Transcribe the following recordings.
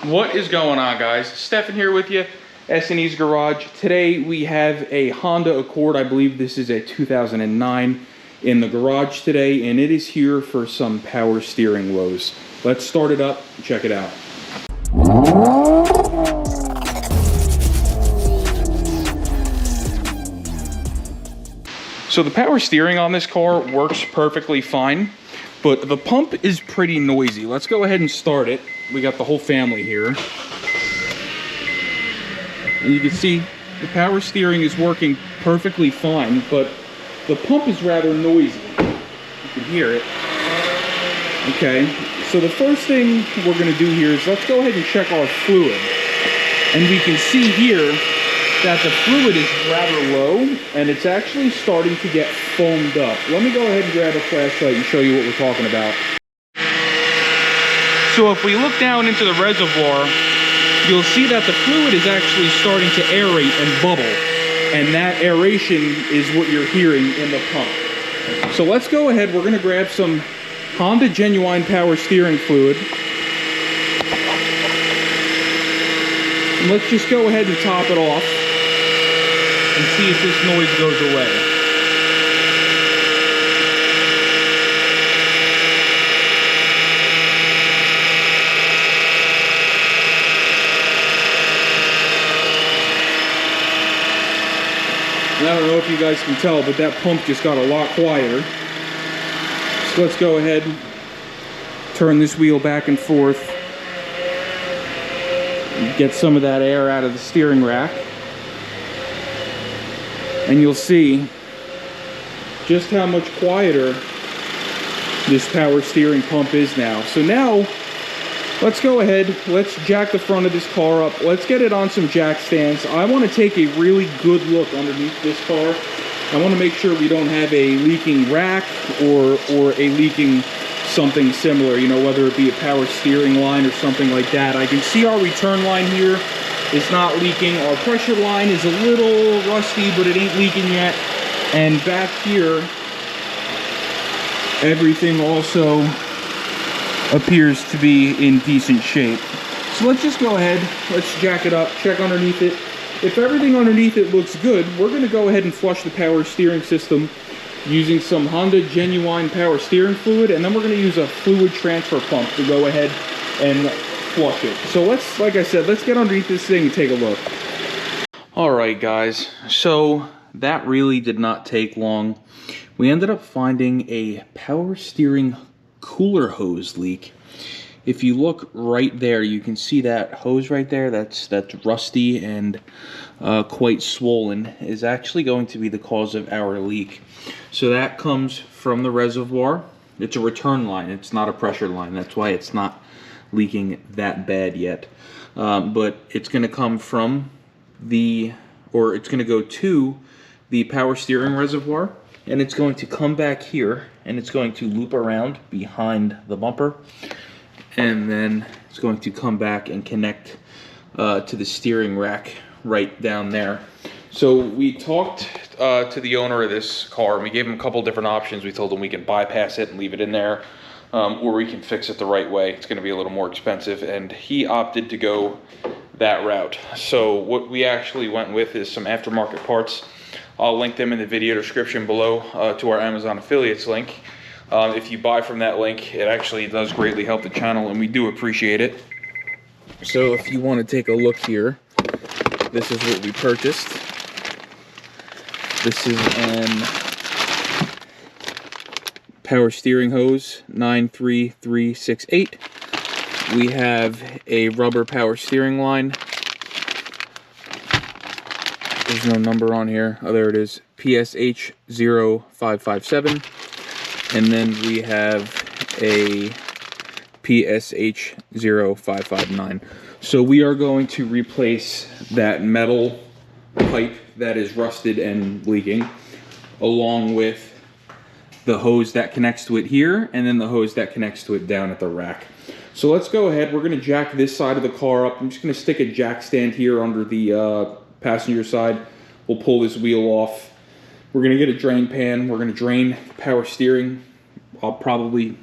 What is going on, guys? Stefan here with you, S&E's Garage. Today we have a Honda Accord. I believe this is a 2009 in the garage today, and it is here for some power steering woes. Let's start it up and check it out. So the power steering on this car works perfectly fine, but the pump is pretty noisy. Let's go ahead and start it. We got the whole family here. And you can see the power steering is working perfectly fine, but the pump is rather noisy. You can hear it. Okay, so the first thing we're gonna do here is let's go ahead and check our fluid. And we can see here that the fluid is rather low, and it's actually starting to get foamed up. Let me go ahead and grab a flashlight and show you what we're talking about. So if we look down into the reservoir, you'll see that the fluid is actually starting to aerate and bubble, and that aeration is what you're hearing in the pump. So let's go ahead, we're gonna grab some Honda Genuine Power Steering Fluid. And let's just go ahead and top it off and see if this noise goes away. And I don't know if you guys can tell, but that pump just got a lot quieter. So let's go ahead, turn this wheel back and forth, and get some of that air out of the steering rack. And you'll see just how much quieter this power steering pump is now. So now, let's go ahead, let's jack the front of this car up. Let's get it on some jack stands. I want to take a really good look underneath this car. I want to make sure we don't have a leaking rack or a leaking something similar, you know, whether it be a power steering line or something like that. I can see our return line here. It's not leaking. Our pressure line is a little rusty, but it ain't leaking yet. And back here, everything also appears to be in decent shape. So let's just go ahead, let's jack it up, check underneath it. If everything underneath it looks good, we're gonna go ahead and flush the power steering system using some Honda Genuine Power Steering Fluid, and then we're gonna use a fluid transfer pump to go ahead and flush it. So let's, like I said, let's get underneath this thing and take a look. All right, guys, so that really did not take long. We ended up finding a power steering cooler hose leak. If you look right there, you can see that hose right there, that's rusty and quite swollen, is actually going to be the cause of our leak. So that comes from the reservoir. It's a return line, it's not a pressure line. That's why it's not leaking that bad yet. But it's gonna come from it's gonna go to the power steering reservoir, and it's going to come back here, and it's going to loop around behind the bumper, and then it's going to come back and connect to the steering rack right down there. So we talked to the owner of this car, and we gave him a couple different options. We told him we can bypass it and leave it in there, or we can fix it the right way. It's gonna be a little more expensive, and he opted to go that route. So what we actually went with is some aftermarket parts. I'll link them in the video description below to our Amazon affiliates link. If you buy from that link, it actually does greatly help the channel, and we do appreciate it. So if you want to take a look here, this is what we purchased. This is an power steering hose 93368. We have a rubber power steering line. There's no number on here. Oh, there it is. PSH 0557. And then we have a PSH 0559. So we are going to replace that metal pipe that is rusted and leaking, along with the hose that connects to it here, and then the hose that connects to it down at the rack. So let's go ahead. We're going to jack this side of the car up. I'm just going to stick a jack stand here under the passenger side. We'll pull this wheel off. We're going to get a drain pan. We're going to drain the power steering. I'll probably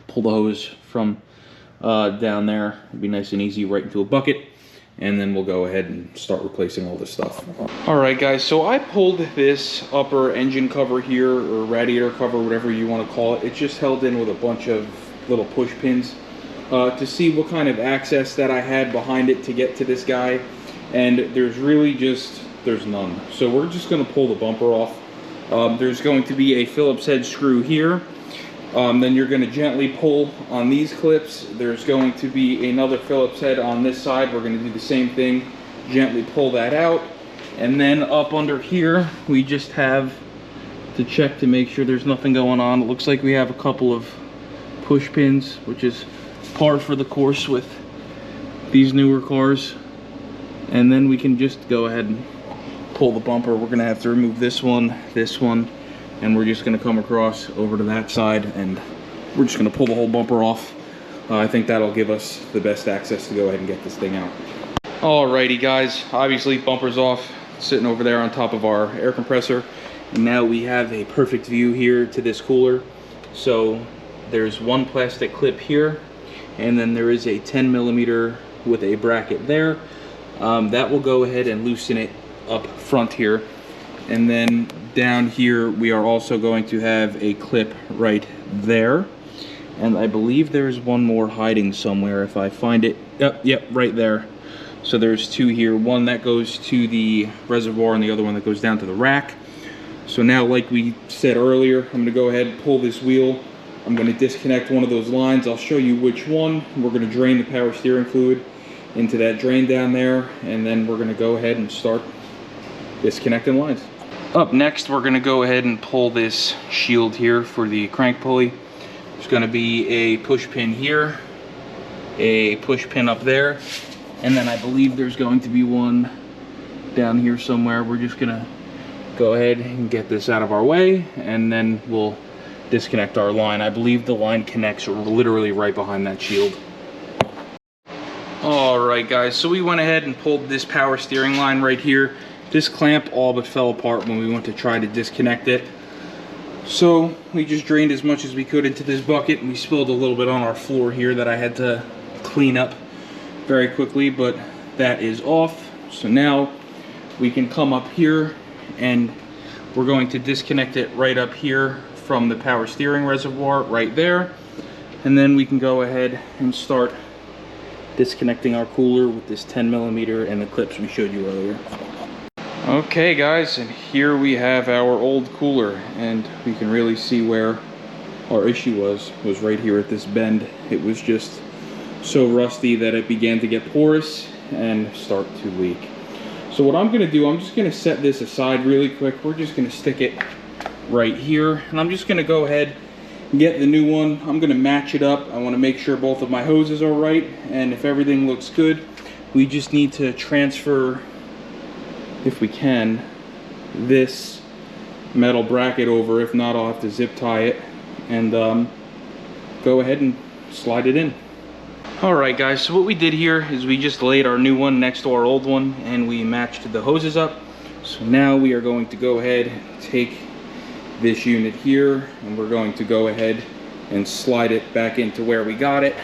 pull the hose from down there. It'll be nice and easy right into a bucket. And then we'll go ahead and start replacing all this stuff. All right, guys, so I pulled this upper engine cover here, or radiator cover, whatever you want to call it. It's just held in with a bunch of little push pins to see what kind of access that I had behind it to get to this guy. And there's really there's none. So we're just gonna pull the bumper off. There's going to be a Phillips head screw here. Then you're going to gently pull on these clips. There's going to be another Phillips head on this side. We're going to do the same thing. Gently pull that out. And then up under here, we just have to check to make sure there's nothing going on. It looks like we have a couple of push pins, which is par for the course with these newer cars. And then we can just go ahead and pull the bumper. We're going to have to remove this one, and we're just going to come across over to that side, and we're just going to pull the whole bumper off. I think that'll give us the best access to go ahead and get this thing out. Alrighty, guys, obviously bumper's off, sitting over there on top of our air compressor, and now we have a perfect view here to this cooler. So there's one plastic clip here, and then there is a 10mm with a bracket there. That will go ahead and loosen it up front here. And then down here, we are also going to have a clip right there. And I believe there's one more hiding somewhere if I find it. Yep, right there. So there's two here. One that goes to the reservoir and the other one that goes down to the rack. So now, like we said earlier, I'm going to go ahead and pull this wheel. I'm going to disconnect one of those lines. I'll show you which one. We're going to drain the power steering fluid into that drain down there. And then we're going to go ahead and start disconnecting lines. Up next, we're going to go ahead and pull this shield here for the crank pulley. There's going to be a push pin here, a push pin up there, and then I believe there's going to be one down here somewhere. We're just going to go ahead and get this out of our way, and then we'll disconnect our line. I believe the line connects literally right behind that shield. Alright, guys, so we went ahead and pulled this power steering line right here. This clamp all but fell apart when we went to try to disconnect it. So we just drained as much as we could into this bucket, and we spilled a little bit on our floor here that I had to clean up very quickly, but that is off. So now we can come up here, and we're going to disconnect it right up here from the power steering reservoir right there. And then we can go ahead and start disconnecting our cooler with this 10mm and the clips we showed you earlier. Okay, guys, and here we have our old cooler, and we can really see where our issue was right here at this bend. It was just so rusty that it began to get porous and start to leak. So what I'm going to do, I'm just going to set this aside really quick. We're just going to stick it right here, and I'm just going to go ahead and get the new one. I'm going to match it up. I want to make sure both of my hoses are right, and if everything looks good, we just need to transfer, if we can, this metal bracket over. If not, I'll have to zip tie it and go ahead and slide it in. Alright, guys, so what we did here is we just laid our new one next to our old one, and we matched the hoses up. So now we are going to go ahead and take this unit here, and we're going to go ahead and slide it back into where we got it.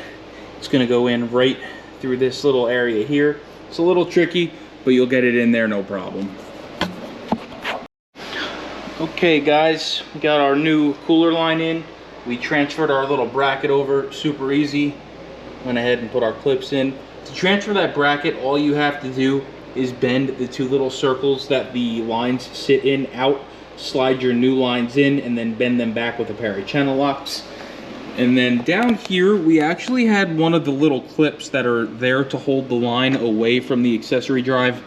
It's going to go in right through this little area here. It's a little tricky, but you'll get it in there no problem. Okay, guys, we got our new cooler line in. We transferred our little bracket over super easy. Went ahead and put our clips in. To transfer that bracket, all you have to do is bend the two little circles that the lines sit in out, slide your new lines in, and then bend them back with a pair of channel locks. And then down here, we actually had one of the little clips that are there to hold the line away from the accessory drive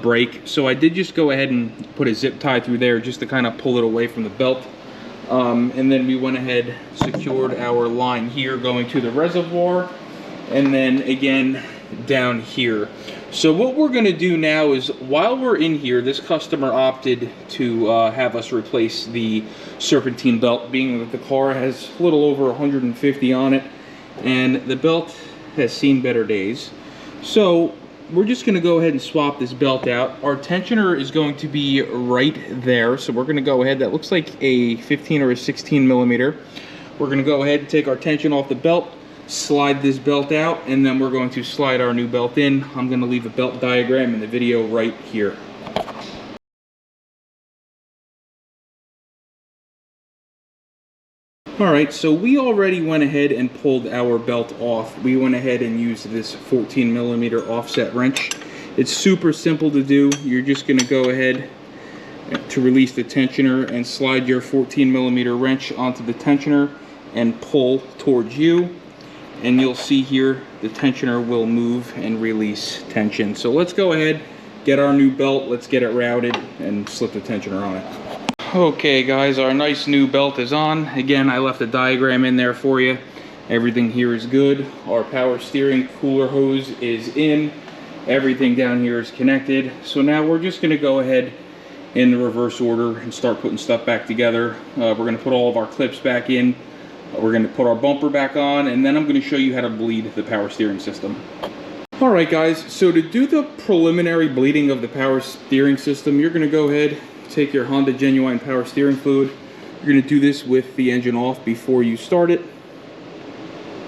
brake. So I did just go ahead and put a zip tie through there just to kind of pull it away from the belt. And then we went ahead, secured our line here going to the reservoir, and then again down here. So what we're going to do now is, while we're in here, this customer opted to have us replace the serpentine belt, being that the car has a little over 150 on it, and the belt has seen better days. So we're just going to go ahead and swap this belt out. Our tensioner is going to be right there, so we're going to go ahead. That looks like a 15 or a 16 millimeter. We're going to go ahead and take our tension off the belt, slide this belt out, and then we're going to slide our new belt in. I'm going to leave a belt diagram in the video right here. Alright, so we already went ahead and pulled our belt off. We went ahead and used this 14mm offset wrench. It's super simple to do. You're just going to go ahead to release the tensioner and slide your 14mm wrench onto the tensioner and pull towards you. And you'll see here the tensioner will move and release tension. So let's go ahead, get our new belt, let's get it routed and slip the tensioner on it. Okay guys, our nice new belt is on. Again, I left a diagram in there for you. Everything here is good. Our power steering cooler hose is in. Everything down here is connected. So now we're just going to go ahead in the reverse order and start putting stuff back together. We're going to put all of our clips back in. We're going to put our bumper back on, and then I'm going to show you how to bleed the power steering system. Alright guys, so to do the preliminary bleeding of the power steering system, you're going to go ahead, take your Honda Genuine power steering fluid. You're going to do this with the engine off before you start it.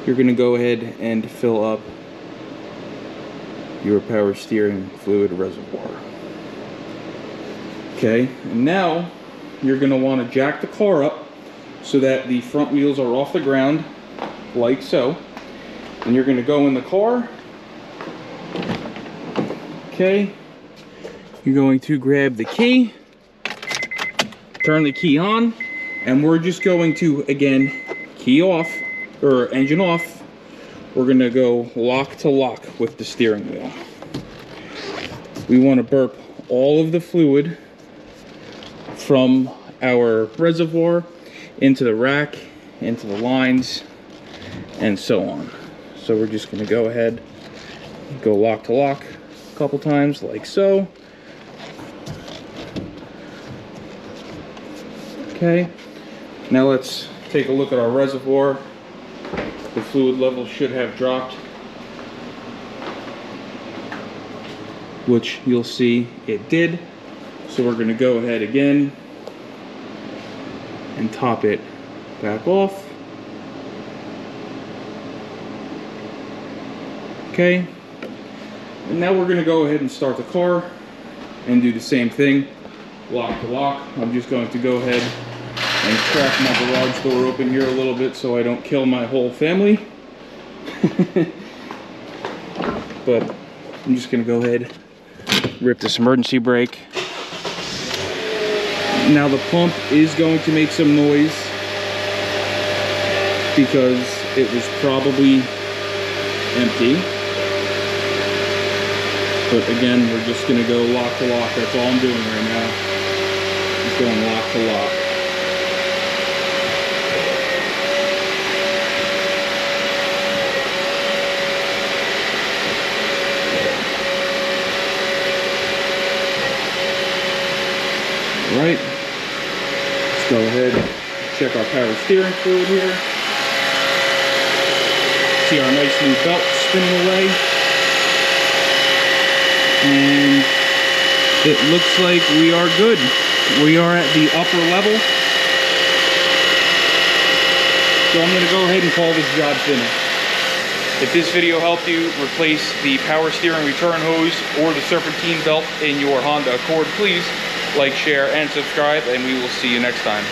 You're going to go ahead and fill up your power steering fluid reservoir. Okay, and now you're going to want to jack the car up so that the front wheels are off the ground, like so. And you're going to go in the car. Okay, you're going to grab the key, turn the key on, and we're just going to, again, key off, or engine off. We're going to go lock to lock with the steering wheel. We want to burp all of the fluid from our reservoir into the rack, into the lines, and so on. So we're just going to go ahead and go lock to lock a couple times, like so. Okay, now let's take a look at our reservoir. The fluid level should have dropped, which you'll see it did. So we're going to go ahead again and top it back off. Okay, and now we're going to go ahead and start the car and do the same thing, lock to lock. I'm just going to go ahead and crack my garage door open here a little bit so I don't kill my whole family. But I'm just going to go ahead, rip this emergency brake. Now the pump is going to make some noise because it was probably empty. But again, we're just going to go lock to lock. That's all I'm doing right now. Just going lock to lock. Right, let's go ahead and check our power steering fluid here. See our nice new belt spinning away. And it looks like we are good. We are at the upper level. So I'm going to go ahead and call this job finished. If this video helped you replace the power steering return hose or the serpentine belt in your Honda Accord, please like, share, and subscribe, and we will see you next time.